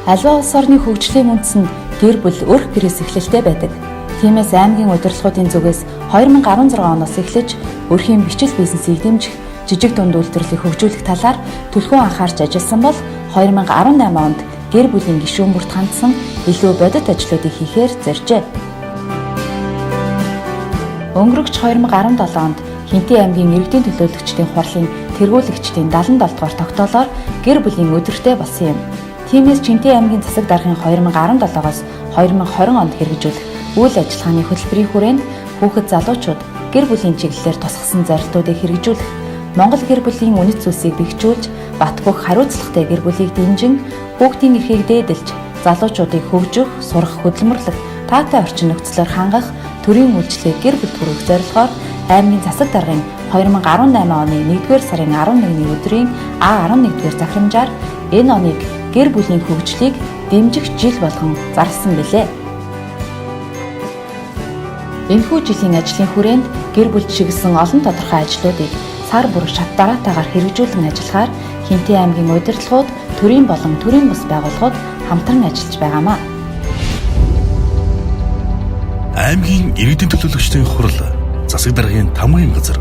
Аливаа улс орны хөгжлийн үндэс нь гэр бүл өрх гэрээс эхлэлтэй байдаг. Тиймээс аймгийн удирдлагуудын зүгээс 2016 оноос эхлэж өрхийн бичил бизнесийг дэмжих, жижиг дунд үйлдвэрлэлийг хөгжүүлэх талаар түлхүүн анхаарч ажилласан бол 2018 онд гэр бүлийн гишүүн бүрт хандсан илүү бодит ажлуудыг хийхээр зорьжээ. Өнгөрөгч 2017 онд Хинтээ аймгийн иргэдийн төлөөлөгчдийн хурлын тэргүүлэгчдийн 77 дугаар тогтоолоор гэр бүлийн өдөртэй болсон юм. Тиймээс Хинтээ аймгийн засаг даргын 2017-оос 2020 онд хэрэгжүүлэх үйл ажиллагааны хөтөлбөрийн хүрээнд хүүхэд залуучууд гэр бүлийн чиглэлээр тусгасан зорилтуудыг хэрэгжүүлэх, Монгол гэр бүлийн үнэт зүйлсийг бэхжүүлж, бат бөх хариуцлагатай гэр бүлийг дэмжин, хүүхдийн эрхийг дээдэлж, залуучуудыг хөгжих, сурах, хөдөлмөрлөх, таатай орчин нөхцлөөр хангах, төрийн үйлчлэгийг гэр бүлд хүргэх зорилгоор аймгийн засаг даргын 2018 оны 1-р сарын 11-ний өдрийн А11-р захирамжаар энэ оныг гэр бүлийн хөгжлийг дэмжих жил болгон зарласан билээ. Энэхүү жилийн ажлын хүрээнд гэр бүлд чиглэсэн олон тодорхой ажлуудыг сар бүр шат дараатаагаар хэрэгжүүлэн ажиллахаар Хинтээ аймгийн удирдлагууд, төрийн болон төрийн бус байгууллагууд хамтран ажиллаж байгаамаа. Аймгийн иргэдийн төлөөлөгчдийн хурал, засаг даргын тамгын газар.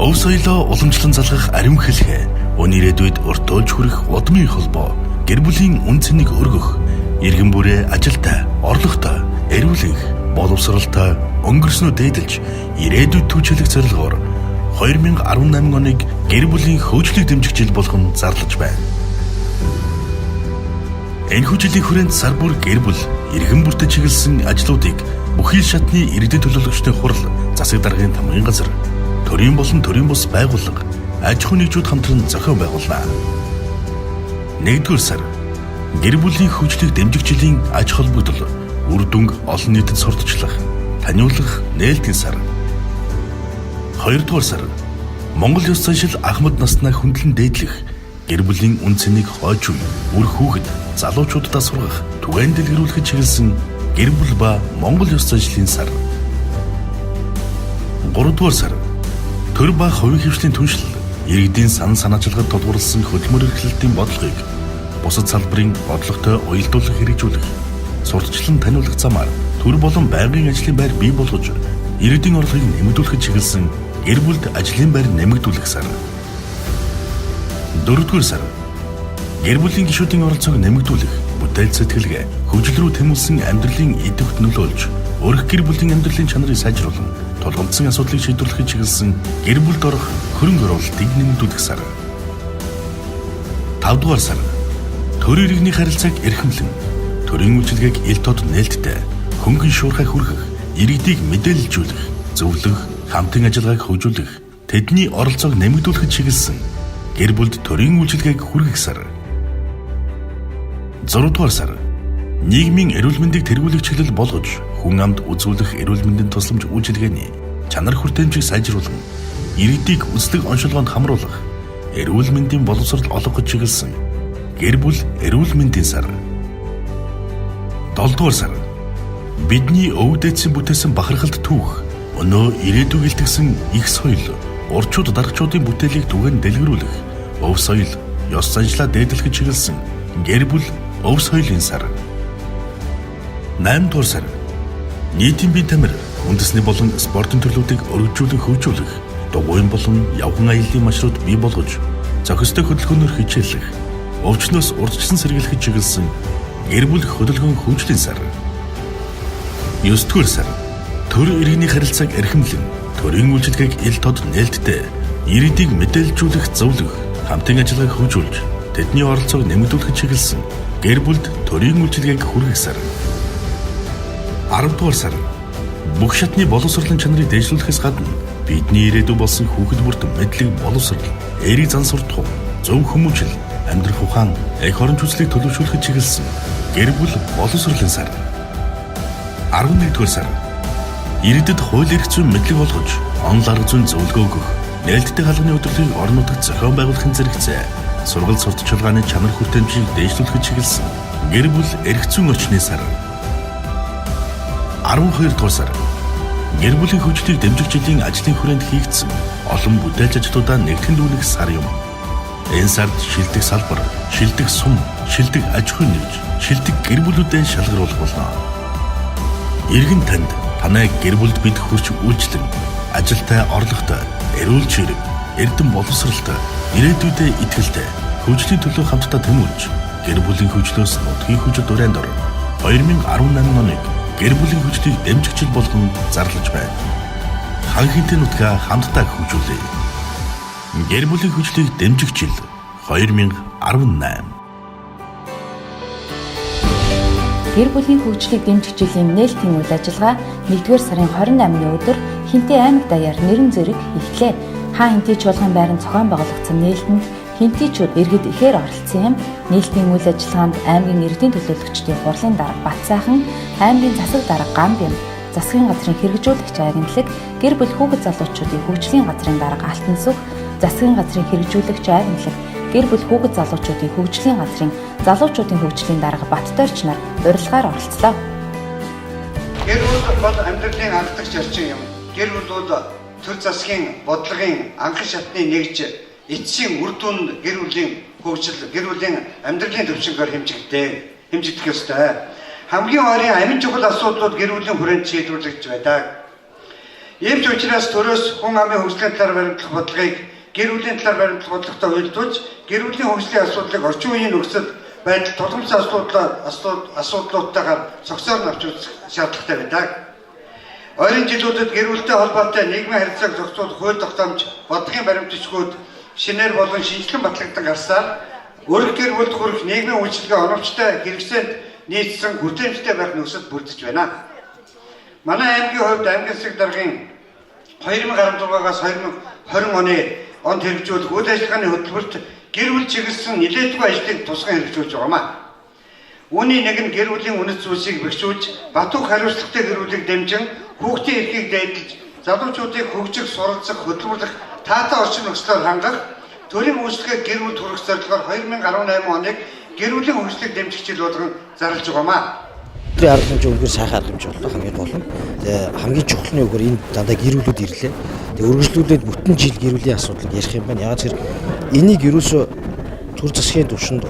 Өв соёлоо уламжлан залгах ариун хэлхээ, өнөө ирээдүйд өртөөлж хүрэх удмын холбоо, гэр бүлийн үн цэнийг өргөх, иргэн бүрээ ажилтай, орлоготой, эрүүл энх, боловсралтай өнгөрснөө дээдэлж ирээдүйд түвшүүлэх зорилгоор 2018 оныг гэр бүлийн хөгжлийг дэмжих жил болгон зарлаж байна. Энэхүү жилийн хүрээнд сар бүр гэр бүл иргэн бүртээ чиглэсэн ажлуудыг бүхий шатны иргэдийн төлөөлөгчдийн хурал, засаг даргын тамгын газар, төрийн болон төрийн бус байгууллага, аж ахуйн нэгжүүд хамтран зохион байгуулнаа. 1-р сар гэр бүлийн хөгжлийг дэмжих жилийн аж холбогдол, үр дүнг олон нийтэд сурталчлах, таниулах нээлтийн сар. 2-р сар Монгол ёс заншил ахмад наснаа хүндлэн дээдлэх, гэр бүлийн үн цэнийг хойч үе, үр хүүхэд, залуучуудаа сургах, түгээн дэлгэрүүлэхэд чиглэсэн гэр бүл ба Монгол ёс заншилын сар. 3-р сар төр ба хувийн хвшлийн түншлэл, иргэдийн санаачлалд тулгуурласан хөдөлмөр эрхлэлтийн бодлогыг бусад салбарын бодлоготой уялдуулах, хэрэгжүүлэх, сурталчлан таниулах замаар төр болон байнгын ажлын байр бий болгож, иргэдийн орлогыг нэмэгдүүлэхэд чиглэсэн гэр бүлд ажлын байр нэмэгдүүлэх сар. 4-р сар гэр бүлийн гишүүдийн оролцоог нэмэгдүүлэх, бүтээл сэтгэлгээ, хөгжил рүү тэмүүлсэн амьдралын идэвхт нөлөөлж, өрх гэр бүлийн амьдралын чанарыг сайжруулан, тулгамдсан асуудлыг шийдвэрлэхэд чиглэсэн гэр бүлд орох хөрөнгө оруулалтыг нэмэгдүүлэх сар. 5-р сар төр иргэний харилцааг эрхэмлэн, төрийн үйлчилгээг ил тод нээлттэй, хөнгөн шуурхай хүргэх, иргэдийг мэдээлэлжүүлэх, зөвлөх, хамтын ажиллагааг хөгжүүлэх, тэдний оролцоог нэмэгдүүлэхэд чиглэсэн гэр бүлд төрийн үйлчилгээг хүргэх сар. 6-р сар нийгмийн эрүүл мэндийг тэргүүлэх чиглэл болгож, хүн амд үзүүлэх эрүүл мэндийн тусламж үйлчилгээний чанар хүртээмжийг сайжруулан, иргэдийг үзлэг оншилгоонд хамруулах, эрүүл мэндийн боловсрол олгоход чиглэсэн гэр бүл эрүүл мэндийн сар. 7-р сар бидний өв дээдсийн бүтээсэн бахархалд түүх, өнөө ирээдүйг илтгэсэн их соёл, урчууд даргачуудын бүтээлийг түгээн дэлгэрүүлэх, өв соёл, ёс заншлаа дээдлэхэд чиглэсэн гэр бүл өв соёлын сар. 8-р сар нийтийн бие тамир, үндэсний болон спортын төрлүүдийг өргөжүүлэн хөгжүүлэх, дугуйн болон явган аяллаа маршрут бий болгож, зохистой хөдөлгөөнөөр хичээллэх, өвчнөөс урьдчилан сэргийлэхэд чиглэсэн гэр бүл хөдөлгөөн хөгжлийн сар. 9-р сар төр иргэний харилцааг эрхэмлэн, төрийн үйлчилгээг ил тод нээлттэй, иргэдийг мэдээлжүүлэх, зөвлөх, хамтын ажиллагааг хөгжүүлж, тэдний оролцоог нэмэгдүүлэхэд чиглэсэн гэр бүлд төрийн үйлчилгээг хүргэх сар. 10-р сар бүх шатны боловсролын чанарыг дэвшлүүлэхээс гадна бидний ирээдүй болсон хүүхэд бүрт мэдлэг, боловсрол, эерэг зан суртахуун, зөв хүмүүжил, амьдрах ухаан, эх орон жүжиглийг төлөвшүүлэхэд чиглэсэн гэр бүл боловсролын сар. 11-р сар иргэдэд хууль эрх зүйн мэдлэг олгож, онол арга зүйн зөвлөгөө өгөх, нээлттэй хаалганы өдрөлгийг орон нутагт зохион байгуулахын зэрэгцээ, сургалт сурталчилгааны чанар хүртээмжийг дэвшлүүлэхэд чиглэсэн гэр бүл эрх зүйн орчны сар. 12-р сар гэр бүлийн хөгжлийг дэмжих жилийн ажлын хүрээнд хийгдсэн олон бүтээлч ажлуудаа нэгтгэн дүүрэх сар юм. Энэ сард шилдэг салбар, шилдэг сум, шилдэг аж ахуйн нэгж, шилдэг гэр бүлүүдэд шалгаруулах болно. Иргэн танд танай гэр бүлд бид хүрч үйлчлэн ажилтай, орлоготой, эрүүл чирэг, эрдэм боловсралтай, ирээдүйдээ итгэлтэй, хөгжлийн төлөө хамтдаа тэмүүлж, гэр бүлийн хөгжлөөс нутгийн хөгжил дурайнд ор 2018 оныг гэр бүлийн хөгжлийг дэмжих жил болгон зарлаж байна. Ханхинтэй нутгаа хамтдаа хөгжүүлээ. Гэр бүлийн хөгжлийг дэмжих жил 2018. Гэр бүлийн хөгжлийг дэмжих жилийн нээлтийн үйл ажиллагаа 1-р сарын 28-ны өдөр Хинтээ аймаг даяар нэрэн зэрэг эхлээ. Хаа хинтээ чуулган байранд зохион байгуулагдсан нээлтэнд хинтээчүүд иргэд ихээр оролцсон юм. Нээлтийн үйл ажиллагаанд аймгийн иргэдийн төлөөлөгчдийн хурлын дарга Батсайхан, аймгийн засаг дарга Гамбин, засгийн газрын хэрэгжүүлэгч агентлаг, гэр бүл хүүхэд залуучуудын хөгжлийн газрын дарга Алтан сүх, засгийн газрын хэрэгжүүлэгч агентлаг, гэр бүл хүүхэд залуучуудын хөгжлийн газрын залуучуудын хөгжлийн дарга Баттойрч нар урилгаар оролцлоо. Гэр бүл бол амьдралын анхдагч орчин юм. Гэр бүл бол төр засгийн бодлогын анхан шатны нэгж эцсийн үр дүнд гэр бүлийн хөгжил, гэр бүлийн амьдралын төвшингээр хэмжигдэх ёстой. Хамгийн ойрын амин чухал асуудлууд гэр бүлийн хүрээнд шийдвэрлэгдэж байдаг. Ийм ч учраас төрөөс хүн амын хөгжлийн талаар баримтлах бодлогыг гэр бүлийн талаар баримтлах бодлоготой уялдуулж, гэр бүлийн хөгжлийн асуудлыг орчин үеийн нөхцөл байдал тулгымсан асуудлуудтайгаар зохицоор авч үзэх шаардлагатай байдаг. Ойрын жилүүдэд гэр бүлтэй холбоотой нийгмийн харилцааг зохицуулах хууль тогтоомж, бодлогын баримтчгууд шинээр болон шинжилэн батлагдсан гарсаар өрх гэр бүлд хүрэх нийгмийн үйлчилгээ оновчтой хэрэгцээнд нийцсэн хүртээмжтэй байх нөхцөл бүрдэж байна. Манай аймгийн хувьд аймгийн засаг даргын 2016-аас 2020 оны онд хэрэгжүүлэх үйл ажиллагааны хөтөлбөрт гэр бүл чиглэсэн нэлээдгүй ажлыг тусган хэрэгжүүлж байгаамаа. Үүний нэг нь гэр бүлийн үнэт зүйлсийг бэхжүүлж, бат уг хариуцлагатай гэр бүлийг дэмжин, хүүхдийн эрхийг дээдлэж, залуучуудыг хөгжих, суралцах, хөдөлмөрлөх таатай орчин нөхцөлөөр хангах, төрийн үйлчлэгээ гэр бүлд хүргэх зорилгоор 2018 оныг гэр бүлийн хөгжлийг дэмжих жил болгон зарлаж байгаамаа. Арга хэмжээ үнэхээр сайхан арга хэмжээ боллоо хамгийн гол нь. Хамгийн чухал нь үгээр энэ дандаа гэр бүлүүд ирлээ. Тэгээ үргэлжлүүлээд бүтэн жил гэр бүлийн асуудлыг ярих юм байна. Яагаад тэгэхээр энийг ерөөсөө төр засгийн түвшинд,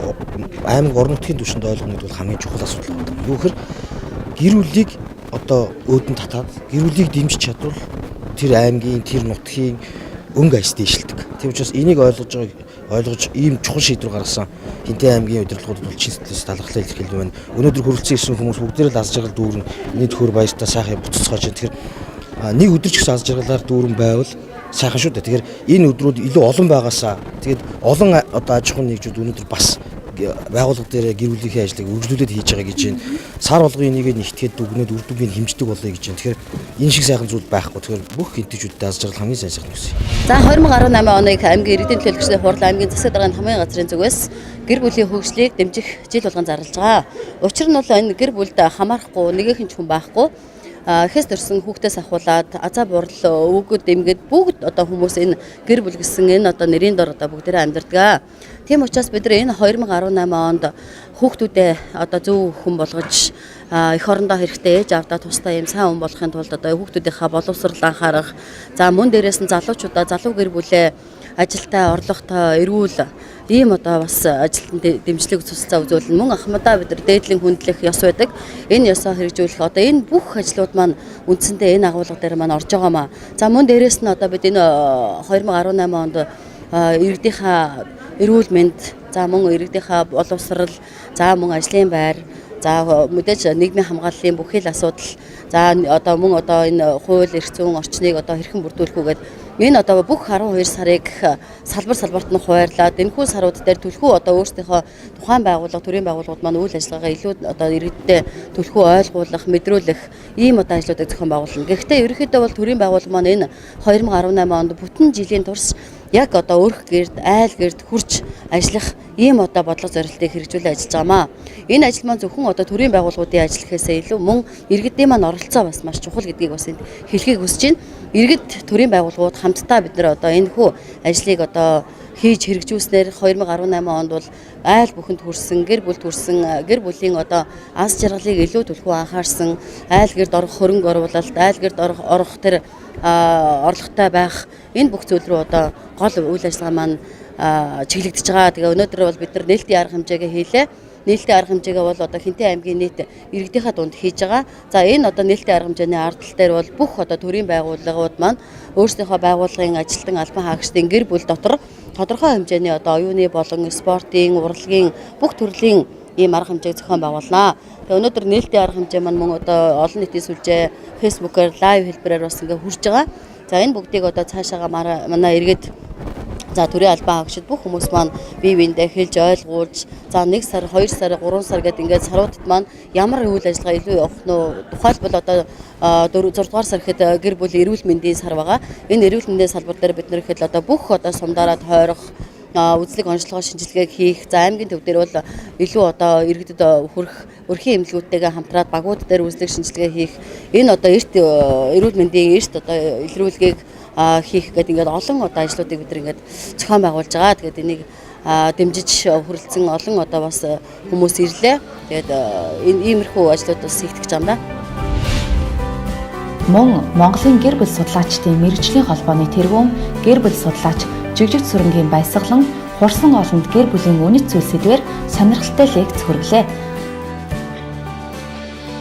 аймаг орон нутгийн түвшинд ойлгоно гэдэг бол хамгийн чухал асуудал байна. Юу гэхээр гэр бүлийг одоо өөдөн татаад гэр бүлийг дэмжиж чадвал тэр аймгийн, тэр нутгийн өнгө аяс дэвшилдэг. Тийм учраас энийг ойлгож ийм чухал шийдвэр гаргасан Хинтээ аймгийн удирдлагуудад бол чин сэтгэлээс талархлаа илэрхийлж байна. Өнөөдөр хүрэлцэн ирсэн хүмүүс бүгдээ л аз жаргал дүүрэн энэ төхөр баяртай сайхан буцацгааж байна. Тэгэхээр нэг өдөр ч гэсэн аз жаргалаар дүүрэн байвал сайхан шүү дээ. Тэгэхээр энэ өдрүүд илүү олон байгаасаа тэгээд олон одоо аж ахуйн нэгжүүд өнөөдөр бас байгууллага дээр гэр бүлийнхээ ажлыг үргэлжлүүлээд хийж байгаа гэж байна. Сар болгон энийг нэгтгэхэд дүгнээд үр дүнгийн хэмждэг болоё гэж байна. Тэгэхээр энэ шиг сайхан зүйл байхгүй. Тэгэхээр бүх хинтэжүүдтэй аз жаргал хамгийн сайн сайхан хүсье. За 2018 оныг аймгийн иргэдийн төлөөлөгчдийн хурал аймгийн засаг даргын хамгаалын газрын зүгээс гэр бүлийн хөгжлийг дэмжих жил болгон зарлаж байгаа. Учир нь бол энэ гэр бүлд хамаарахгүй нэгэн хүн байхгүй. Эхээс төрсэн хүүхдээс ахуулаад азаа буурал өвгөд дэмгэд бүгд одоо хүмүүс энэ гэр бүл гэсэн энэ одоо нэрийн дор одоо бүгдээрээ амьдардаг. Тийм учраас бид энэ 2018 онд хүүхдүүдээ одоо зөв хүн болгож эх орондоо хэрэгтэй ээж авдаа тустай юм сайн хүн болохын тулд одоо хүүхдүүдийнхаа боловсрол анхаарах. За мөн дээрээс нь залуучуудаа залуу гэр бүлээ ажилтай, орлоготой, эрүүл ийм одоо бас ажилтнанд дэмжлэг цуцлаа үзүүлнэ. Мөн ахмадаа бид нар дээдлийн хүндлэх ёс байдаг. Энэ ёсоо хэрэгжүүлэх одоо энэ бүх ажлууд маань үндсэндээ энэ агуулга дээр маань орж байгаамаа. За мөн дээрээс нь одоо бид энэ 2018 онд иргэдийнхаа эрүүл мэнд, за мөн иргэдийнхаа боловсрал, за мөн ажлын байр, за мэдээж нийгмийн хамгааллын бүхий л асуудал, за одоо мөн одоо энэ хууль эрх зүйн орчныг одоо хэрхэн бүрдүүлэх үгээд энэ одоо бүх 12 сарыг салбарт нь хуваарлаад энэхүү сарууд дээр төлхөө одоо өөрсдийнхөө тухайн байгууллага, төрийн байгууллагууд маань үйл ажиллагаагаа илүү одоо иргэдэд төлхөө ойлгуулах, мэдрүүлэх ийм одоо ажлуудыг зохион байгуулна. Гэхдээ ерөнхийдөө бол төрийн байгууллага маань энэ 2018 онд бүтэн жилийн турш яг одоо өрх гэрд, айл гэрд хурж ажиллах ийм одоо бодлого зорилтыг хэрэгжүүлэн ажиллаж байгаамаа. Энэ ажил маань зөвхөн одоо төрийн байгууллагуудын ажил гэхээсээ илүү мөн иргэдийн маань оролцоо бас маш чухал гэдгийг бас энд хэлхийг хүсэж байна. Иргэд, төрийн байгууллагууд хамтдаа бид нар одоо энэхүү ажлыг одоо хийж хэрэгжүүлснээр 2018 онд бол айл бүхэнд хүрсэн, гэр бүлд хүрсэн, гэр бүлийн одоо аз жаргалыг илүү төлхөө анхаарсан, айл гэрд орох хөрөнгө оруулалт, айл гэрд орох тэр орлоготой байх энэ бүх зүйл рүү одоо гол үйл ажиллагаа маань чиглэгдэж байгаа. Тэгээ өнөөдөр бол бид нар нээлтийн арга хэмжээгээ хийлээ. Нээлтийн арга хэмжээгээ бол одоо Хинтээ аймгийн нийт иргэдийнхаа дунд хийж байгаа. За энэ одоо нээлтийн арга хэмжээний ардтал дээр бол бүх одоо төрийн байгууллагууд маань өөрсдийнхөө байгууллагын ажилтан албан хаагчдын гэр бүл дотор тодорхой хэмжээний одоо оюуны болон спортын, урлагийн бүх төрлийн ийм арга хэмжээг зохион байгуулнаа. Тэгээ өнөөдөр нээлтийн арга хэмжээ маань мөн одоо олон нийтийн сүлжээ, фэйсбүүкээр лайв хэлбэрээр бас ингээ хүрж байгаа. За энэ бүгдийг одоо цаашаага манай иргэд за төрийн албан хаагчид бүх хүмүүс маань бие биендээ хэлж ойлгуулж за 1 сар, 2 сар, 3 сар гэдэг ингээд саруудад маань ямар үйл ажиллагаа илүү явах нь тухайлбал одоо 4 дугаар сар гэхэд гэр бүлийн эрүүл мэндийн сар байгаа. Энэ эрүүл мэндийн салбар дээр бид нэр ихэд одоо бүх одоо сумдаараа тойрох үзлэг онцлогоо шинжилгээг хийх. За аймгийн төв дээр бол илүү одоо иргэдэд өрхийн эмнэлгүүдтэйгээ хамтраад багууд дээр үзлэг шинжилгээ хийх. Энэ одоо эрт эрүүл мэндийн эрт одоо илрүүлгийг хийх гэдэг ингээд олон одоо ажлуудыг бид ингээд зохион байгуулж байгаа. Тэгээд энийг дэмжиж хүрэлцэн олон одоо бас хүмүүс ирлээ. Тэгээд иймэрхүү ажлууд бас хийгдэж байгаа юм да. Мөн Монголын гэр бүл судлаачдын мэргэжлийн холбооны тэргүүн гэр бүл судлаач Жигжиг Сүрэнгийн баясгалан хурсан олонд гэр бүлийн үнэт зүйл сэдвээр сонирхолтой лекц хүргэлээ.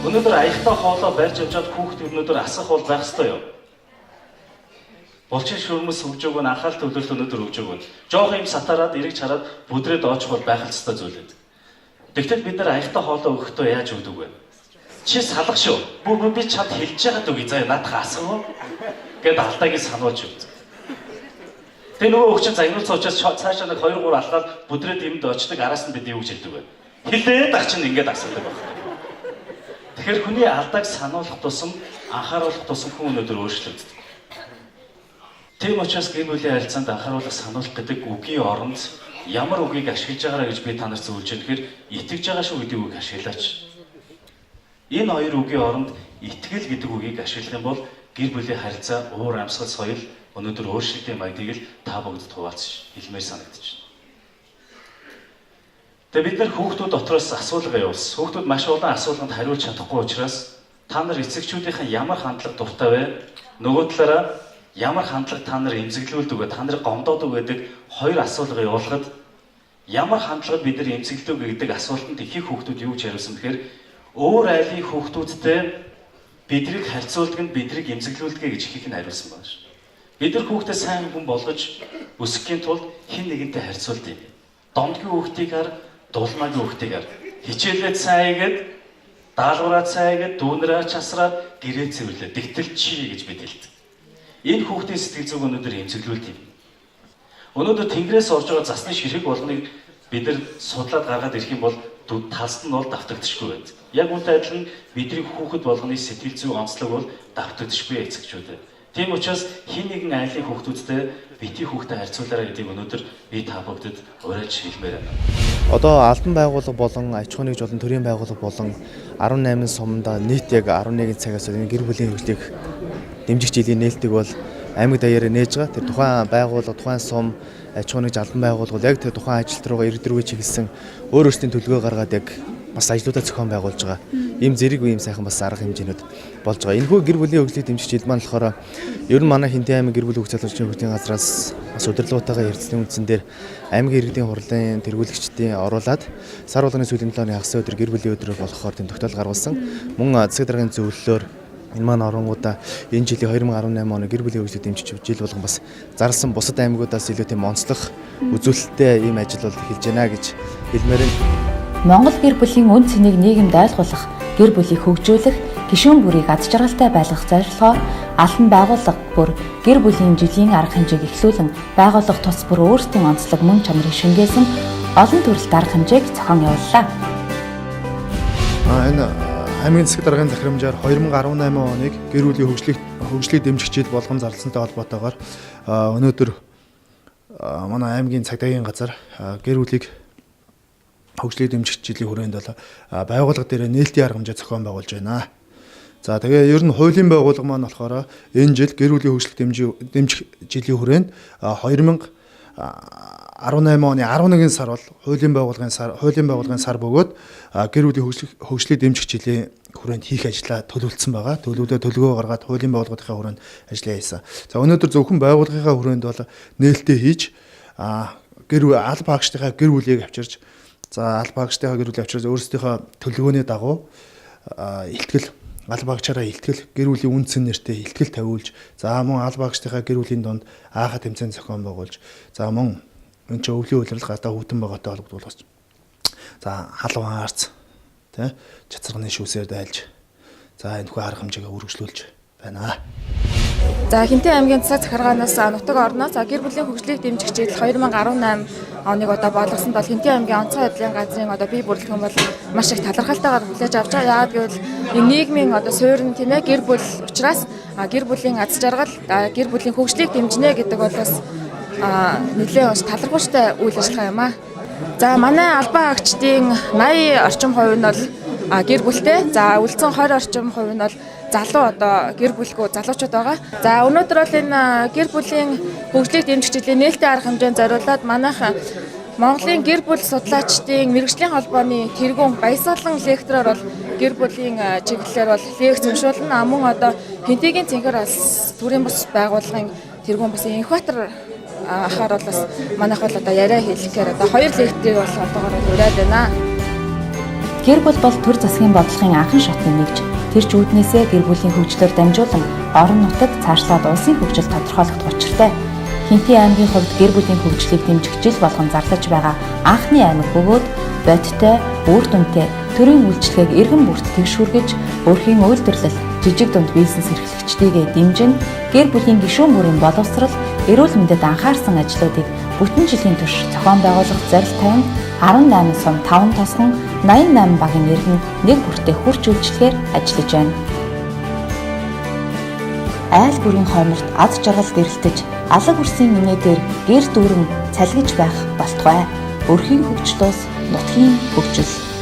Өнөөдөр аягтай хоолоо барьж авчаад хүүхэд өнөөдөр асах бол байх ёстой юу? Булчин шүрмэс өгж өгөө анхаарал төвлөрөлт өнөөдөр өгж өгөө. Жоох юм сатараад эргэж хараад бүдрээд очих бол байх ёстой зүйл ээ. Тэгтэл бид нар аягтай хоолоо өгөхдөө яаж өгдөг вэ? Чи салах шүү. Би чад хэлж яагаад үгүй заа наадах асах уу? Гэт алдаагийн сануулж өгд. Тэгээ нөгөө өгчин загнуулц учраас цаашаа нэг 2 3 алхаад бүдрээд юмд очдог араас нь бид юу гэж хэлдэг вэ? Хилээд ах чинь ингэж асуудаг байна. Тэгэхээр хүний алдааг сануулах тусам анхааруулах тусам хүн өнөөдөр өөрчлөгддөг. Тийм учраас гэр бүлийн харилцаанд анхааруулах сануулах гэдэг үгийн оронд ямар үгийг ашиглаж байгаараа гэж би та нарт зөвлөж байна. Тэгэхээр итгэж байгаа шүү гэдэг үгийг ашиглаач. Энэ хоёр үгийн оронд итгэл гэдэг үгийг ашиглах юм бол гэр бүлийн харилцаа уур амьсгал соёл өнөөдөр өөрчлөлтийн маягыг л та бүгд хуваалцж хэлмээр санагдаж байна. Тэгээ бид нар хүүхдүүд дотроос асуулга явуулсан. Хүүхдүүд маш олон асуулганд хариулж чадахгүй учраас та нар эцэгчүүдийнхэн ямар хандлага дуртай вэ? Нөгөө талаараа ямар хандлага та нар эмзэглүүлдэг вэ? Та нарыг гомдоодог байдаг 2 асуулга явуулахад ямар хандлагад бид нар эмзэглэдэг гэдэг асуултанд ихэнх хүүхдүүд юу гэж хариулсан бэхээр өөр айлын хүүхдүүдтэй бидрийг харьцуулдаг нь бидрийг эмзэглүүлдэг гэж ихэнх нь хариулсан байна шүү. Бид нар хүүхдээ сайн хүн болгож өсөхийн тулд хэн нэгэнтэй харьцуулдаг. Домдгийн хүүхдийг хар, дулмаагийн хүүхдийг хар. Хичээлээд сайн игээд, даалгавраад сайн игээд, дүүнрээ часраад гэрээ цэвэрлээ. Тэгтэл чи гэж бид хэлдэг. Энэ хүүхдийн сэтгэл зүг өнөөдөр эмзэглүүлдэг юм. Өнөөдөр тэнгэрээс орж байгаа засны ширхэг болгоныг бид нар судлаад гаргаад ирэх юм бол талст нь бол давтагдчихгүй байдаг. Яг үүнтэй адилхан бидний хүүхэд болгоны сэтгэл зүй онцлог бол давтагдчихгүй эцэгчүүд. Тийм учраас хин нэгэн айлын хүүхдүүдтэй бити хүүхдэд харьцуулаарай гэдгийг өнөөдөр би та бүгдэд уриалж хэлмээр байна. Одоо албан байгууллага болон аж ахуйн нэгж болон төрийн байгууллага болон 18 сумд нийт яг 11 цагаас энэ гэр бүлийн хөгжлийг дэмжих жилийн нээлтийг бол аймаг даяараа нээж байгаа. Тэр тухайн байгууллага, тухайн сум, аж ахуйн нэгж албан байгууллага яг тэр тухайн ажилт руугаа иргэд рүү чиглэсэн өөрөөсөө төлөвлөгөө гаргаад яг бас ажлуудаа зохион байгуулж байгаа. Ийм зэрэг үе ийм сайхан бас арга хэмжээнүүд болж байгаа. Энэхүү гэр бүлийн хөгжлийг дэмжих жил маань болохоор ер нь манай Хинтээ аймаг гэр бүлийн хөгжил салбарын хөтөлбөрийн газраас бас удирдлагуудаагаа ярилцсан үндсэн дээр аймгийн иргэдийн хурлын тэргүүлэгчдийн оруулаад сар болгоны сүүлийн 7 оны хагас өдөр гэр бүлийн өдрөөр болохоор тийм тогтоол гаргуулсан. Мөн засаг даргын зөвлөлөөр энэ маань оронгуудаа энэ жилийн 2018 оны гэр бүлийн хөгжлийг дэмжих жил болгон бас зарласан бусад аймагуудаас илүү тийм онцлог үзүүлэлттэй ийм ажил бол эхэлж байна гэж хэлмээр байна. Монгол гэр бүлийн үн цэнийг нийгэмд ойлгуулах, гэр бүлийг хөгжүүлэх, гишүүн бүрийг аз жаргалтай байлгах зорилгоор албан байгууллага бүр гэр бүлийн жилийн арга хэмжээг эхлүүлэн байгууллага тус бүр өөрсдийн онцлог мөн чанарыг шингээсэн олон төрөлт арга хэмжээг зохион явууллаа. Энэ аймгийн засаг даргын захирамжаар 2018 оныг гэр бүлийн хөгжлийг дэмжих жил болгон зарласантай холбоотойгоор өнөөдөр манай аймгийн цагдаагийн газар гэр бүлийг хөгжлийг дэмжих жилийн хүрээнд бол байгууллага дээр нээлтийн арга хэмжээ зохион байгуулж байна. За тэгээ ер нь хуулийн байгууллага маань болохоор энэ жил гэр бүлийн хөгжлийг дэмжих жилийн хүрээнд 2018 оны 11 сар бол хуулийн байгууллагын сар бөгөөд гэр бүлийн хөгжлийг дэмжих жилийн хүрээнд хийх ажлаа төлөвлөсөн байгаа. Төлөвлөгөө гаргаад хуулийн байгууллагынхаа хүрээнд ажиллаа хийсэн. За өнөөдөр зөвхөн байгууллагынхаа хүрээнд бол нээлттэй хийж алба хаагчдынхаа гэр бүлийг авчирч алба хаагчдынхаа гэр бүлийг авчирч өөрсдийнхөө төлөвлөгөөний дагуу илтгэл алба хаагчаараа илтгэл гэр бүлийн үн цэн нэртэй илтгэл тавиулж мөн алба хаагчдынхаа гэр бүлийн донд аахад тэмцээн зохион байгуулж мөн энэ ч өвлийн үйлрэл гадаа хүтэн байгаатай холбогдуулж халуун аарц тий чацарганы шүүсээр дайлж энэхүү арга хэмжээгээ үргэлжлүүлж байна. За Хинтээ аймгийн засаг захиргаанаас нутаг орноос гэр бүлийн хөгжлийг дэмжих чиглэл 2018 оныг болгосонд бол Хинтээ аймгийн онцгой байдлын газрын бие бүрэлдэхүүн бол маш их талархалтайгаар хүлээж авч байгаа. Яагаад гэвэл энэ нийгмийн суурин тийм ээ гэр бүл учраас гэр бүлийн аз жаргал гэр бүлийн хөгжлийг дэмжинэ гэдэг бол бас нэлээд талархууштай үйл ажиллагаа юм аа. За манай албан хаагчдын 80 орчим хувь нь бол гэр бүлтэй. За үлдсэн 20 орчим хувь нь бол залуу гэр бүлгүй залуучууд байгаа. За өнөөдөр бол энэ гэр бүлийн хөгжлийг дэмжих чиглэлийн нээлттэй арга хэмжээнд зориулаад манайх Монголын гэр бүл судлаачдын мэрэгжлийн холбооны тэргүүн Баясгалан лектороор бол гэр бүлийн чиглэлээр бол лекц уншуулна. Мөн Хинтэйгийн цэнхэр бас төрийн бус байгууллагын тэргүүн бас инкубатор ахаар бол бас манайх бол яриа хэлэхээр хоёр лекторийг бол одоогоор ураад байна. Гэр бүл бол төр засгийн бодлогын анхан шатны нэгж тэр ч үүднээсээ гэр бүлийн хөгжлөөр дамжуулан орон нутаг цаашлаад улсын хөгжил тодорхойлогдох учиртай. Хинтээ аймгийн хувьд гэр бүлийн хөгжлийг дэмжих жил болгон зарлаж байгаа анхны аймаг бөгөөд бодиттой, үр дүнтэй төрийн үйлчлэгийг эргэн бүрт тэгшүүргэж, өөрхийн үйлдвэрлэл, жижиг дунд бизнес эрхлэгчдийг дэмжин, гэр бүлийн гишүүн бүрийн боловсрал, эрүүл мэндэд анхаарсан ажлуудыг бүтэн жилийн турш зохион байгуулах зорилт тавин 18 сум 5 тосгон 88 багийн иргэн нэг бүртээ хүрч үйлчлэхээр ажиллаж байна. Айл бүрийн хойнорт аз жаргал гэрэлтэж, алаг үрсийн инээдээр гэр дүүрэн цалгиж байх болтугай. Өрхийн хөгжлөөс нутгийн хөгжил